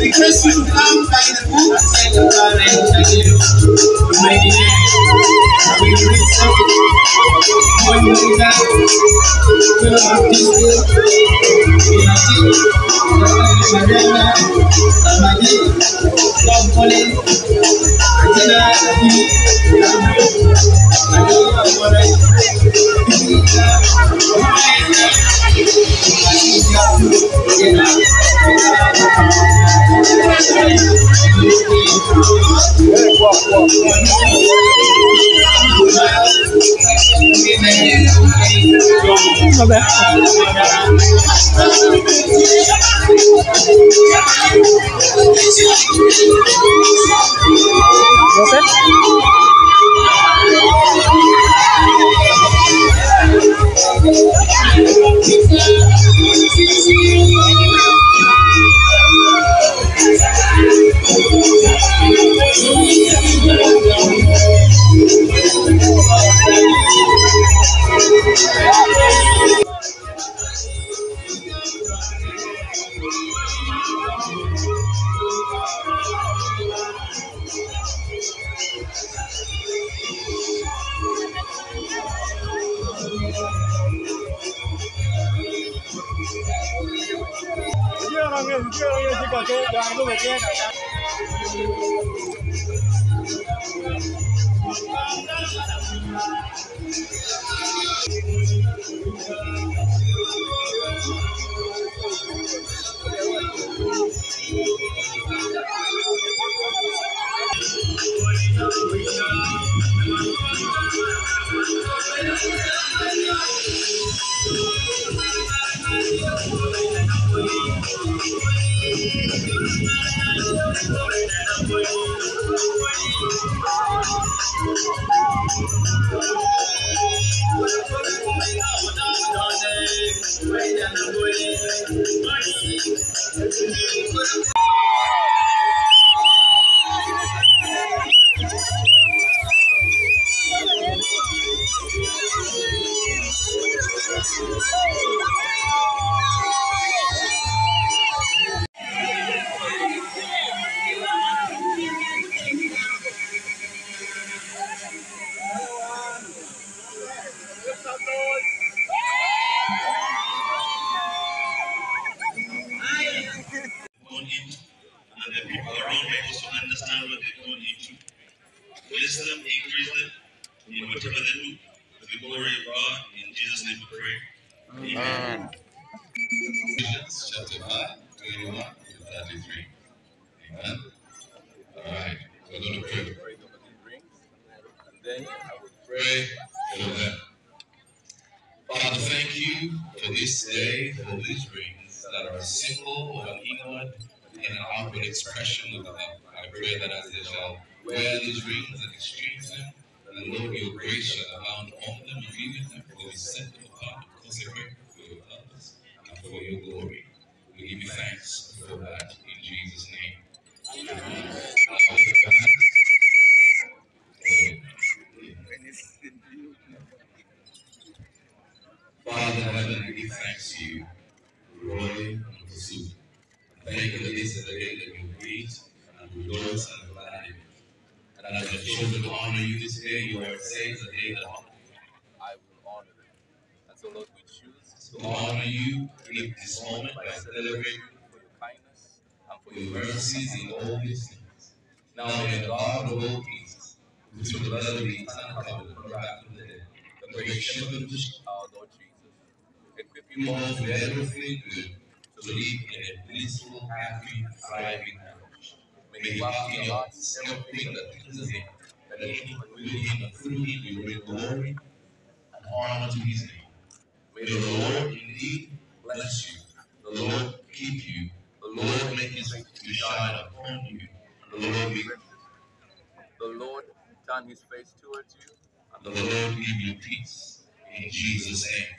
Request you to come by the book and the people around me also understand what they're going into. Bless them, increase them in whatever they do. For the glory of God, in Jesus' name we pray. Amen. Ephesians chapter 5, 21 to 33. Amen. All right, we're going to pray. And then I will pray for them. Father, thank you for this day, for these rings that are a symbol of an inward and an outward expression of love. I pray that as they shall wear these rings and exchange them, that Lord, your grace shall abound on them and be with them, for we set them apart, consecrate for your purpose and for your glory. We give you thanks for that in Jesus' name. Amen. Father in heaven, we give thanks to you, Roy and Pursuit. Thank you that this is the day that you greet and rejoice and are glad in it. And as your children honor you this day, your word says the day that I will honor them. And so, Lord, we choose to honor you in this moment by celebrating for your kindness and for your mercies in all these things. Now may the God of all peace, who through the blood of the eternal covenant brought back from the dead, the great shepherd of the sheep, our Lord Jesus, equip you all with everything good to live in a blissful, happy, thriving marriage. May you work in your hearts everything that pleases him, that in him and with him and through him you bring glory and honor to his name. May the Lord indeed bless you, the Lord keep you, the The Lord make his face to shine upon you. And the Lord be The Lord turn his face towards you. and the Lord give you peace. In Jesus' name.